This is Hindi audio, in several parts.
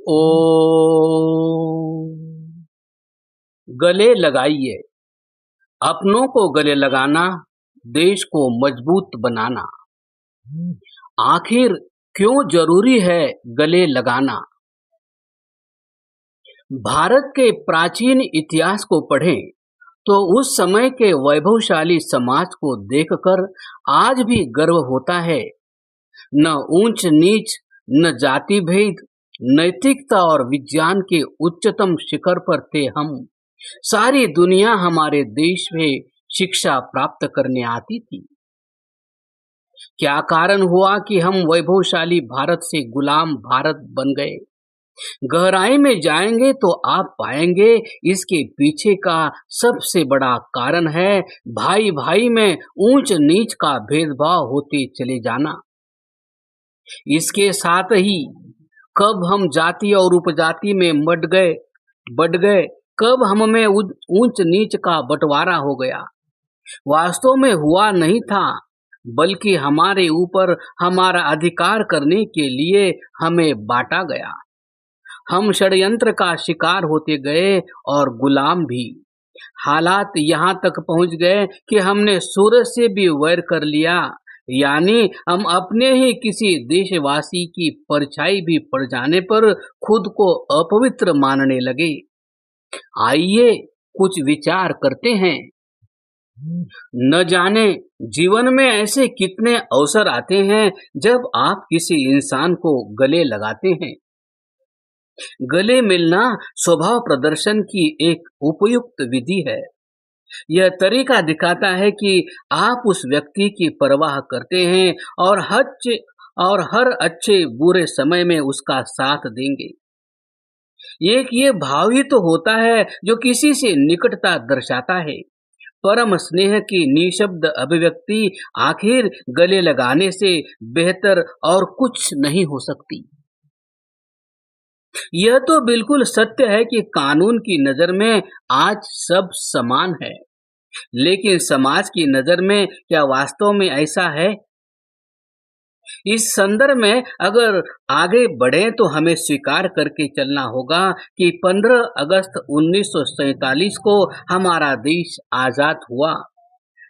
ओम। गले लगाइए। अपनों को गले लगाना, देश को मजबूत बनाना। आखिर क्यों जरूरी है गले लगाना? भारत के प्राचीन इतिहास को पढ़ें तो उस समय के वैभवशाली समाज को देखकर आज भी गर्व होता है। न ऊंच नीच, न जाति भेद, नैतिकता और विज्ञान के उच्चतम शिखर पर थे हम। सारी दुनिया हमारे देश में शिक्षा प्राप्त करने आती थी। क्या कारण हुआ कि हम वैभवशाली भारत से गुलाम भारत बन गए? गहराई में जाएंगे तो आप पाएंगे इसके पीछे का सबसे बड़ा कारण है भाई भाई में ऊंच नीच का भेदभाव होते चले जाना। इसके साथ ही कब हम जाति और उपजाति में बढ़ गए, कब हम में ऊंच नीच का बंटवारा हो गया। वास्तव में हुआ नहीं था, बल्कि हमारे ऊपर हमारा अधिकार करने के लिए हमें बांटा गया। हम षड्यंत्र का शिकार होते गए और गुलाम भी। हालात यहाँ तक पहुँच गए कि हमने सूरज से भी वैर कर लिया, यानी हम अपने ही किसी देशवासी की परछाई भी पड़ जाने पर खुद को अपवित्र मानने लगे। आइए कुछ विचार करते हैं। न जाने जीवन में ऐसे कितने अवसर आते हैं जब आप किसी इंसान को गले लगाते हैं। गले मिलना स्वभाव प्रदर्शन की एक उपयुक्त विधि है। यह तरीका दिखाता है कि आप उस व्यक्ति की परवाह करते हैं और हर अच्छे बुरे समय में उसका साथ देंगे। एक ये भाव ही तो होता है जो किसी से निकटता दर्शाता है। परम स्नेह की निशब्द अभिव्यक्ति आखिर गले लगाने से बेहतर और कुछ नहीं हो सकती। यह तो बिल्कुल सत्य है कि कानून की नजर में आज सब समान है, लेकिन समाज की नजर में क्या वास्तव में ऐसा है? इस संदर्भ में अगर आगे बढ़े तो हमें स्वीकार करके चलना होगा कि 15 अगस्त 1947 को हमारा देश आजाद हुआ।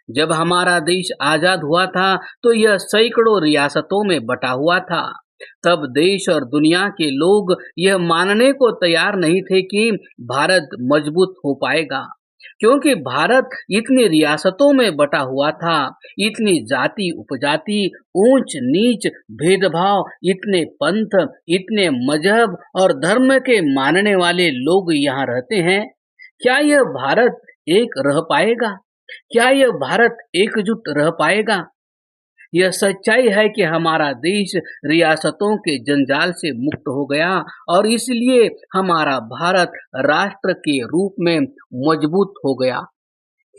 जब हमारा देश आजाद हुआ था तो यह सैकड़ों रियासतों में बटा हुआ था। तब देश और दुनिया के लोग यह मानने को तैयार नहीं थे कि भारत मजबूत हो पाएगा, क्योंकि भारत इतनी रियासतों में बटा हुआ था। इतनी जाति उपजाति, ऊंच नीच, भेदभाव, इतने पंथ, इतने मजहब और धर्म के मानने वाले लोग यहाँ रहते हैं। क्या यह भारत एक रह पाएगा? क्या यह भारत एकजुट रह पाएगा? यह सच्चाई है कि हमारा देश रियासतों के जंजाल से मुक्त हो गया और इसलिए हमारा भारत राष्ट्र के रूप में मजबूत हो गया।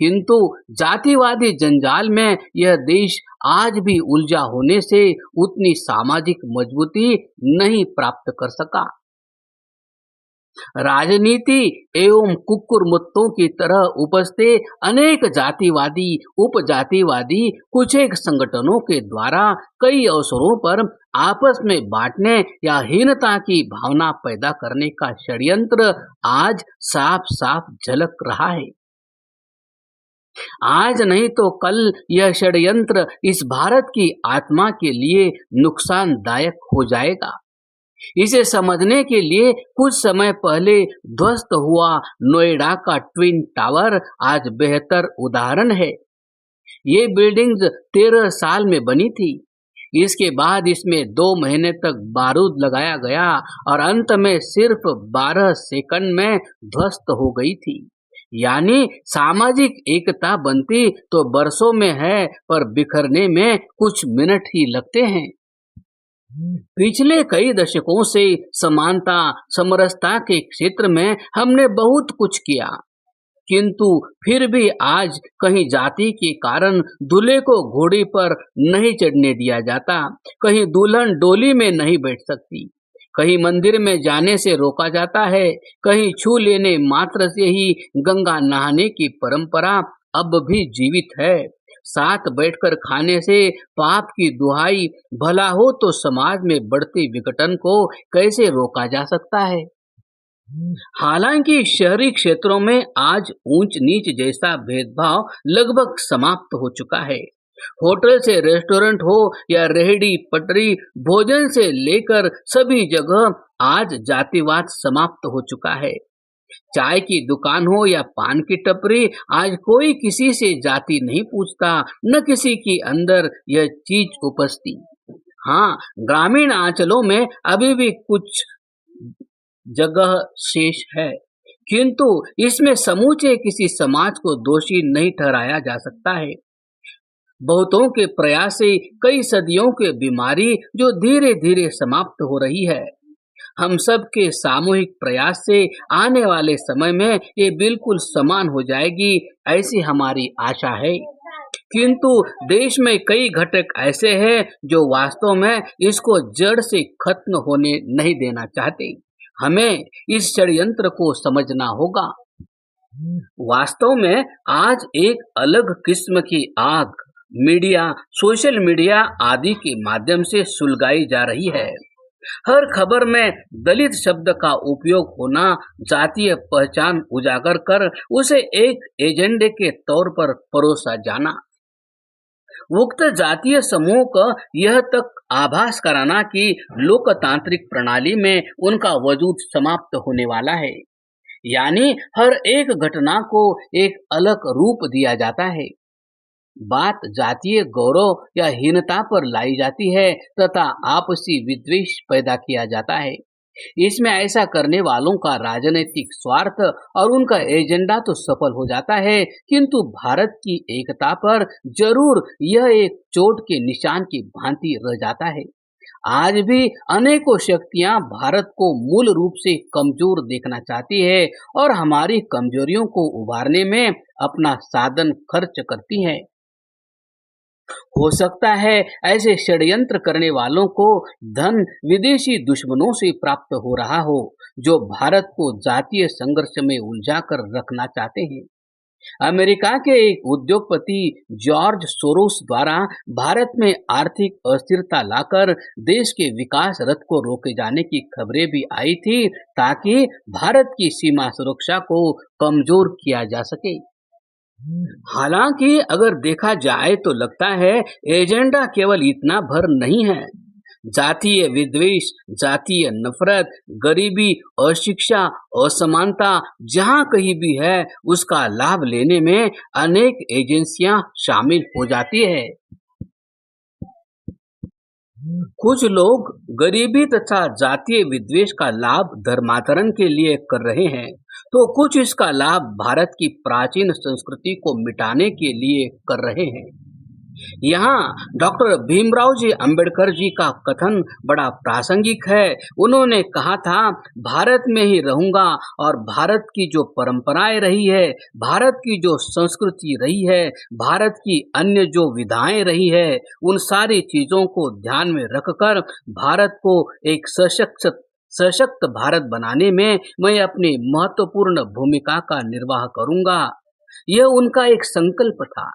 किंतु जातिवादी जंजाल में यह देश आज भी उलझा होने से उतनी सामाजिक मजबूती नहीं प्राप्त कर सका। राजनीति एवं कुकुर मुत्तों की तरह उपजते अनेक जातिवादी उपजातिवादी कुछ एक संगठनों के द्वारा कई अवसरों पर आपस में बांटने या हीनता की भावना पैदा करने का षड्यंत्र आज साफ साफ झलक रहा है। आज नहीं तो कल यह षड्यंत्र इस भारत की आत्मा के लिए नुकसानदायक हो जाएगा। इसे समझने के लिए कुछ समय पहले ध्वस्त हुआ नोएडा का ट्विन टावर आज बेहतर उदाहरण है। ये बिल्डिंग्स 13 साल में बनी थी। इसके बाद इसमें 2 महीने तक बारूद लगाया गया और अंत में सिर्फ 12 सेकंड में ध्वस्त हो गई थी। यानी सामाजिक एकता बनती तो बरसों में है, पर बिखरने में कुछ मिनट ही लगते हैं। पिछले कई दशकों से समानता समरसता के क्षेत्र में हमने बहुत कुछ किया, किंतु फिर भी आज कहीं जाति के कारण दूल्हे को घोड़े पर नहीं चढ़ने दिया जाता, कहीं दुल्हन डोली में नहीं बैठ सकती, कहीं मंदिर में जाने से रोका जाता है, कहीं छू लेने मात्र से ही गंगा नहाने की परंपरा अब भी जीवित है। साथ बैठकर खाने से पाप की दुहाई, भला हो तो समाज में बढ़ते विघटन को कैसे रोका जा सकता है। हालांकि शहरी क्षेत्रों में आज ऊंच नीच जैसा भेदभाव लगभग समाप्त हो चुका है। होटल से रेस्टोरेंट हो या रेहड़ी पटरी, भोजन से लेकर सभी जगह आज जातिवाद समाप्त हो चुका है। चाय की दुकान हो या पान की टपरी, आज कोई किसी से जाति नहीं पूछता, न किसी के अंदर यह चीज उपजती। हाँ, ग्रामीण अंचलों में अभी भी कुछ जगह शेष है, किंतु इसमें समूचे किसी समाज को दोषी नहीं ठहराया जा सकता है। बहुतों के प्रयास से कई सदियों की बीमारी जो धीरे धीरे समाप्त हो रही है। हम सब के सामूहिक प्रयास से आने वाले समय में ये बिल्कुल समान हो जाएगी, ऐसी हमारी आशा है। किंतु देश में कई घटक ऐसे हैं जो वास्तव में इसको जड़ से खत्म होने नहीं देना चाहते। हमें इस षड्यंत्र को समझना होगा। वास्तव में आज एक अलग किस्म की आग मीडिया, सोशल मीडिया आदि के माध्यम से सुलगाई जा रही है। हर खबर में दलित शब्द का उपयोग होना, जातीय पहचान उजागर कर उसे एक एजेंडे के तौर पर परोसा जाना, उक्त जातीय समूह को यह तक आभास कराना कि लोकतांत्रिक प्रणाली में उनका वजूद समाप्त होने वाला है। यानी हर एक घटना को एक अलग रूप दिया जाता है। बात जातीय गौरव या हीनता पर लाई जाती है तथा आपसी विद्वेष पैदा किया जाता है। इसमें ऐसा करने वालों का राजनीतिक स्वार्थ और उनका एजेंडा तो सफल हो जाता है, किंतु भारत की एकता पर जरूर यह एक चोट के निशान की भांति रह जाता है। आज भी अनेकों शक्तियां भारत को मूल रूप से कमजोर देखना चाहती है और हमारी कमजोरियों को उभारने में अपना साधन खर्च करती है। हो सकता है ऐसे षड्यंत्र करने वालों को धन विदेशी दुश्मनों से प्राप्त हो रहा हो, जो भारत को जातीय संघर्ष में उलझा कर रखना चाहते हैं। अमेरिका के एक उद्योगपति जॉर्ज सोरोस द्वारा भारत में आर्थिक अस्थिरता लाकर देश के विकास रथ को रोके जाने की खबरें भी आई थी, ताकि भारत की सीमा सुरक्षा को कमजोर किया जा सके। हालांकि अगर देखा जाए तो लगता है एजेंडा केवल इतना भर नहीं है। जातीय विद्वेष, जातीय नफरत, गरीबी, अशिक्षा, असमानता जहां कहीं भी है, उसका लाभ लेने में अनेक एजेंसियां शामिल हो जाती है। कुछ लोग गरीबी तथा जातीय विद्वेष का लाभ धर्मांतरण के लिए कर रहे हैं, तो कुछ इसका लाभ भारत की प्राचीन संस्कृति को मिटाने के लिए कर रहे हैं। यहाँ डॉक्टर भीमराव जी अंबेडकर जी का कथन बड़ा प्रासंगिक है। उन्होंने कहा था, भारत में ही रहूंगा और भारत की जो परंपराएं रही है, भारत की जो संस्कृति रही है, भारत की अन्य जो विधाएं रही है, उन सारी चीजों को ध्यान में रखकर भारत को एक सशक्त भारत बनाने में मैं अपनी महत्वपूर्ण भूमिका का निर्वाह करूंगा। यह उनका एक संकल्प था।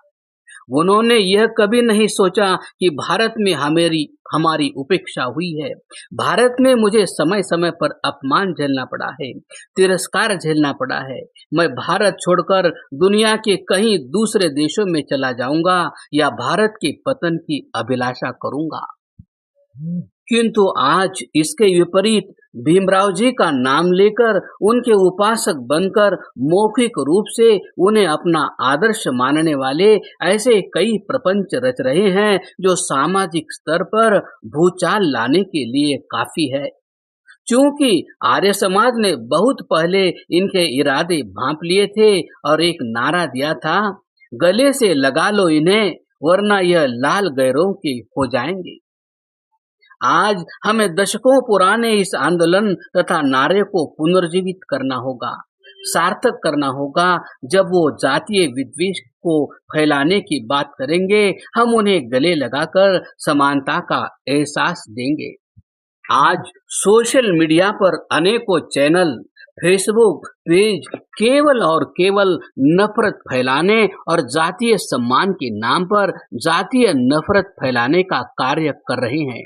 उन्होंने यह कभी नहीं सोचा कि भारत में हमारी उपेक्षा हुई है। भारत में मुझे समय समय पर अपमान झेलना पड़ा है, तिरस्कार झेलना पड़ा है। मैं भारत छोड़कर दुनिया के कहीं दूसरे देशों में चला जाऊंगा या भारत के पतन की अभिलाषा करूंगा। किंतु आज इसके विपरीत भीमराव जी का नाम लेकर, उनके उपासक बनकर मौखिक रूप से उन्हें अपना आदर्श मानने वाले ऐसे कई प्रपंच रच रहे हैं जो सामाजिक स्तर पर भूचाल लाने के लिए काफी है। क्योंकि आर्य समाज ने बहुत पहले इनके इरादे भांप लिए थे और एक नारा दिया था, गले से लगा लो इन्हें वरना यह लाल गैरों के हो जाएंगे। आज हमें दशकों पुराने इस आंदोलन तथा नारे को पुनर्जीवित करना होगा, सार्थक करना होगा। जब वो जातीय विद्वेष को फैलाने की बात करेंगे, हम उन्हें गले लगाकर समानता का एहसास देंगे। आज सोशल मीडिया पर अनेकों चैनल, फेसबुक पेज केवल और केवल नफरत फैलाने और जातीय सम्मान के नाम पर जातीय नफरत फैलाने का कार्य कर रहे हैं।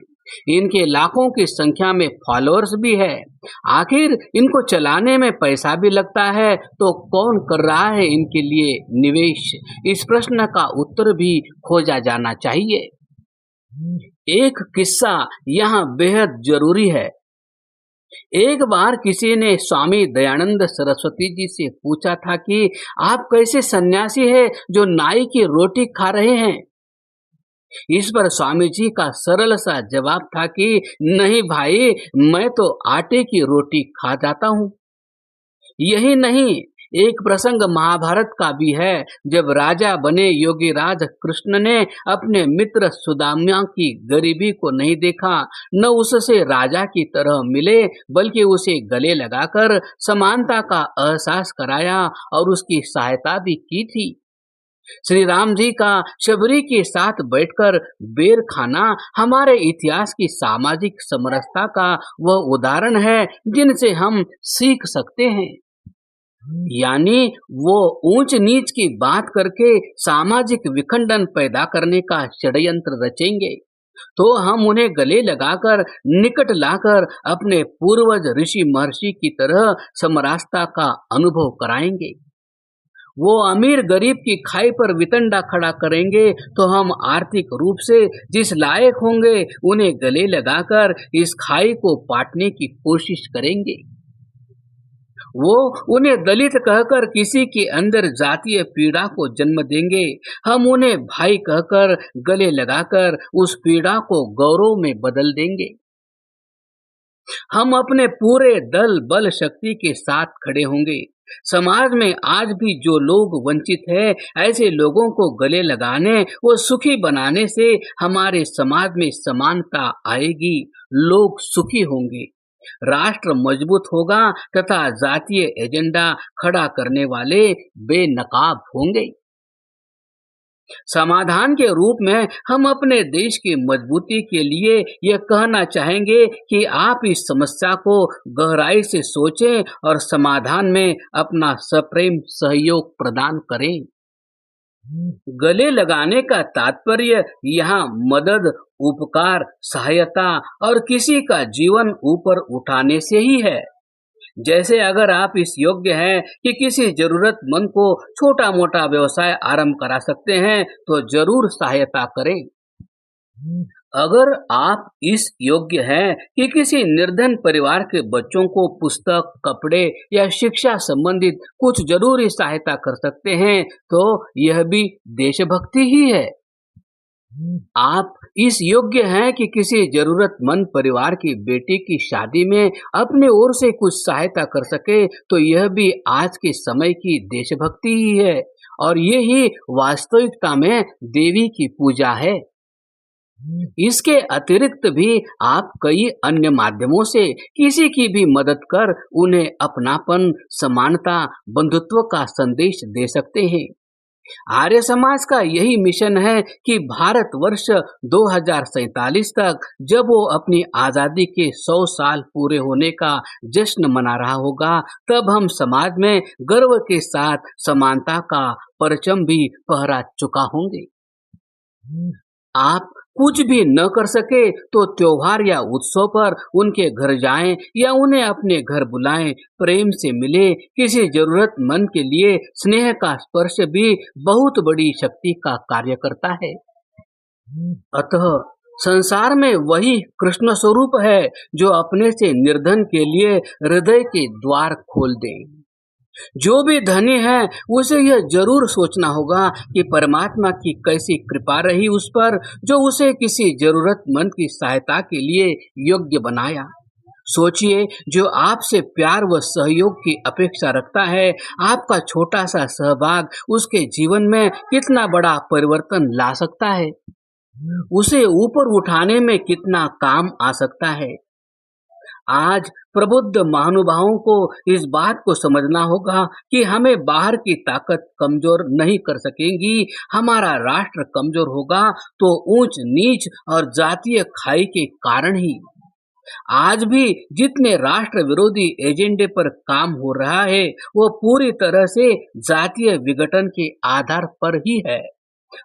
इनके लाखों की संख्या में फॉलोअर्स भी है। आखिर इनको चलाने में पैसा भी लगता है, तो कौन कर रहा है इनके लिए निवेश? इस प्रश्न का उत्तर भी खोजा जाना चाहिए। एक किस्सा यहाँ बेहद जरूरी है। एक बार किसी ने स्वामी दयानंद सरस्वती जी से पूछा था कि आप कैसे सन्यासी हैं जो नाई की रोटी खा रहे हैं? इस पर स्वामी जी का सरल सा जवाब था कि नहीं भाई, मैं तो आटे की रोटी खा जाता हूँ। यही नहीं, एक प्रसंग महाभारत का भी है, जब राजा बने योगीराज कृष्ण ने अपने मित्र सुदामा की गरीबी को नहीं देखा, न उससे राजा की तरह मिले, बल्कि उसे गले लगाकर समानता का एहसास कराया और उसकी सहायता भी की थी। श्री राम जी का शबरी के साथ बैठकर बेर खाना हमारे इतिहास की सामाजिक समरसता का वह उदाहरण है जिनसे हम सीख सकते हैं। यानी वो ऊंच नीच की बात करके सामाजिक विखंडन पैदा करने का षड्यंत्र रचेंगे, तो हम उन्हें गले लगाकर निकट लाकर अपने पूर्वज ऋषि महर्षि की तरह समरसता का अनुभव कराएंगे। वो अमीर गरीब की खाई पर वितंडा खड़ा करेंगे, तो हम आर्थिक रूप से जिस लायक होंगे उन्हें गले लगाकर इस खाई को पाटने की कोशिश करेंगे। वो उन्हें दलित कहकर किसी के अंदर जातीय पीड़ा को जन्म देंगे, हम उन्हें भाई कहकर गले लगाकर उस पीड़ा को गौरव में बदल देंगे। हम अपने पूरे दल बल शक्ति के साथ खड़े होंगे। समाज में आज भी जो लोग वंचित हैं, ऐसे लोगों को गले लगाने व सुखी बनाने से हमारे समाज में समानता आएगी, लोग सुखी होंगे, राष्ट्र मजबूत होगा तथा जातीय एजेंडा खड़ा करने वाले बेनकाब होंगे। समाधान के रूप में हम अपने देश की मजबूती के लिए यह कहना चाहेंगे कि आप इस समस्या को गहराई से सोचें और समाधान में अपना सप्रेम सहयोग प्रदान करें। गले लगाने का तात्पर्य यहाँ मदद, उपकार, सहायता और किसी का जीवन ऊपर उठाने से ही है। जैसे अगर आप इस योग्य हैं कि किसी जरूरतमंद को छोटा मोटा व्यवसाय आरंभ करा सकते हैं, तो जरूर सहायता करें। अगर आप इस योग्य हैं कि किसी निर्धन परिवार के बच्चों को पुस्तक, कपड़े या शिक्षा संबंधित कुछ जरूरी सहायता कर सकते हैं, तो यह भी देशभक्ति ही है। आप इस योग्य हैं कि किसी जरूरतमंद परिवार की बेटी की शादी में अपने ओर से कुछ सहायता कर सके, तो यह भी आज के समय की देशभक्ति ही है और ये ही वास्तविकता में देवी की पूजा है। इसके अतिरिक्त भी आप कई अन्य माध्यमों से किसी की भी मदद कर उन्हें अपनापन, समानता, बंधुत्व का संदेश दे सकते हैं। आर्य समाज का यही मिशन है कि भारत वर्ष 2047 तक, जब वो अपनी आजादी के 100 साल पूरे होने का जश्न मना रहा होगा, तब हम समाज में गर्व के साथ समानता का परचम भी फहरा चुका होंगे। आप कुछ भी न कर सके तो त्योहार या उत्सव पर उनके घर जाएं या उन्हें अपने घर बुलाएं, प्रेम से मिले। किसी जरूरतमंद के लिए स्नेह का स्पर्श भी बहुत बड़ी शक्ति का कार्य करता है। अतः संसार में वही कृष्ण स्वरूप है जो अपने से निर्धन के लिए हृदय के द्वार खोल दे। जो भी धनी है उसे यह जरूर सोचना होगा कि परमात्मा की कैसी कृपा रही उस पर, जो उसे किसी जरूरतमंद की सहायता के लिए योग्य बनाया। सोचिए, जो आपसे प्यार व सहयोग की अपेक्षा रखता है, आपका छोटा सा सहभाग उसके जीवन में कितना बड़ा परिवर्तन ला सकता है, उसे ऊपर उठाने में कितना काम आ सकता है। आज प्रबुद्ध महानुभावों को इस बात को समझना होगा कि हमें बाहर की ताकत कमजोर नहीं कर सकेंगी। हमारा राष्ट्र कमजोर होगा तो ऊंच नीच और जातीय खाई के कारण ही। आज भी जितने राष्ट्र विरोधी एजेंडे पर काम हो रहा है वो पूरी तरह से जातीय विघटन के आधार पर ही है।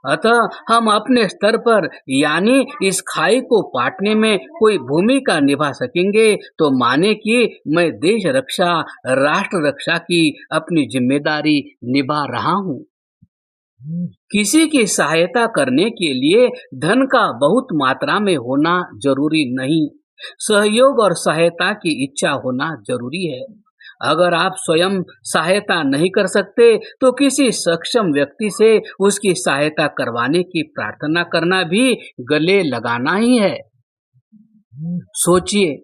अतः हम अपने स्तर पर यानी इस खाई को पाटने में कोई भूमिका निभा सकेंगे तो माने कि मैं देश रक्षा, राष्ट्र रक्षा की अपनी जिम्मेदारी निभा रहा हूँ। किसी की सहायता करने के लिए धन का बहुत मात्रा में होना जरूरी नहीं, सहयोग और सहायता की इच्छा होना जरूरी है। अगर आप स्वयं सहायता नहीं कर सकते तो किसी सक्षम व्यक्ति से उसकी सहायता करवाने की प्रार्थना करना भी गले लगाना ही है। सोचिए,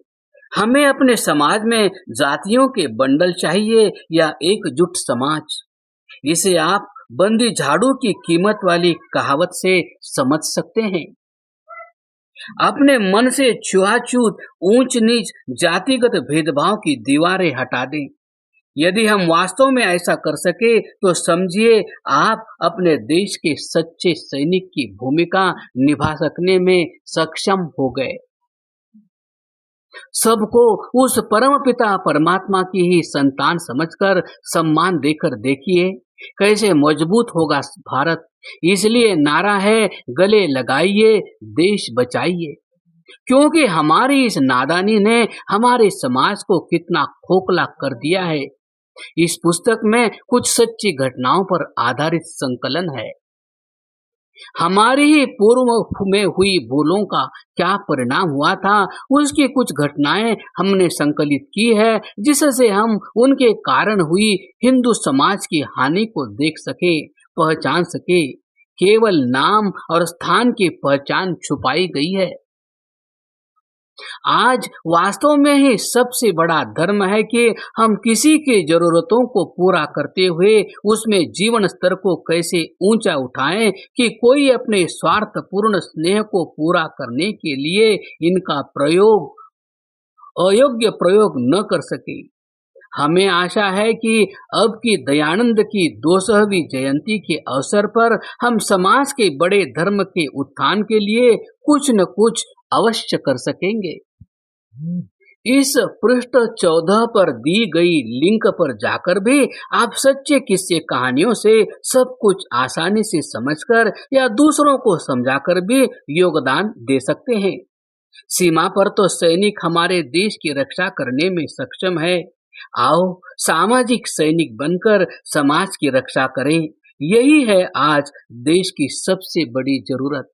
हमें अपने समाज में जातियों के बंडल चाहिए या एकजुट समाज? इसे आप बंदी झाड़ू की कीमत वाली कहावत से समझ सकते हैं। अपने मन से छुआछूत, ऊंच नीच, जातिगत भेदभाव की दीवारें हटा दें। यदि हम वास्तव में ऐसा कर सके तो समझिए आप अपने देश के सच्चे सैनिक की भूमिका निभा सकने में सक्षम हो गए। सबको उस परम पिता परमात्मा की ही संतान समझकर सम्मान देकर देखिए कैसे मजबूत होगा भारत। इसलिए नारा है, गले लगाइए, देश बचाइए। क्योंकि हमारी इस नादानी ने हमारे समाज को कितना खोखला कर दिया है। इस पुस्तक में कुछ सच्ची घटनाओं पर आधारित संकलन है। हमारी ही पूर्व में हुई भूलों का क्या परिणाम हुआ था, उसकी कुछ घटनाएं हमने संकलित की है, जिससे हम उनके कारण हुई हिंदू समाज की हानि को देख सके, पहचान सके। केवल नाम और स्थान की पहचान छुपाई गई है। आज वास्तव में ही सबसे बड़ा धर्म है कि हम किसी की जरूरतों को पूरा करते हुए उसमें जीवन स्तर को कैसे ऊंचा उठाएं कि कोई अपने स्वार्थपूर्ण स्नेह को पूरा करने के लिए इनका अयोग्य प्रयोग न कर सके। हमें आशा है कि अब की दयानंद की 200वीं जयंती के अवसर पर हम समाज के बड़े धर्म के उत्थान के लिए कुछ न कुछ अवश्य कर सकेंगे। इस पृष्ठ 14 पर दी गई लिंक पर जाकर भी आप सच्चे किस्से कहानियों से सब कुछ आसानी से समझकर या दूसरों को समझाकर भी योगदान दे सकते हैं। सीमा पर तो सैनिक हमारे देश की रक्षा करने में सक्षम है। आओ सामाजिक सैनिक बनकर समाज की रक्षा करें। यही है आज देश की सबसे बड़ी जरूरत।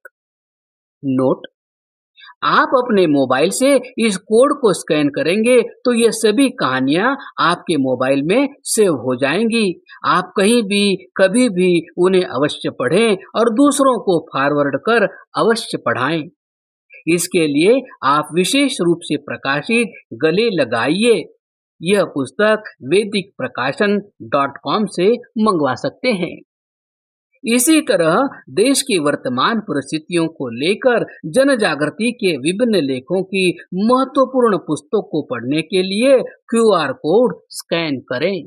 नोट: आप अपने मोबाइल से इस कोड को स्कैन करेंगे तो ये सभी कहानियां आपके मोबाइल में सेव हो जाएंगी। आप कहीं भी कभी भी उन्हें अवश्य पढ़ें और दूसरों को फॉरवर्ड कर अवश्य पढ़ाएं। इसके लिए आप विशेष रूप से प्रकाशित गले लगाइए यह पुस्तक vedicprakasan.com से मंगवा सकते हैं। इसी तरह देश की वर्तमान परिस्थितियों को लेकर जन जागृति के विभिन्न लेखों की महत्वपूर्ण पुस्तकों को पढ़ने के लिए QR कोड स्कैन करें।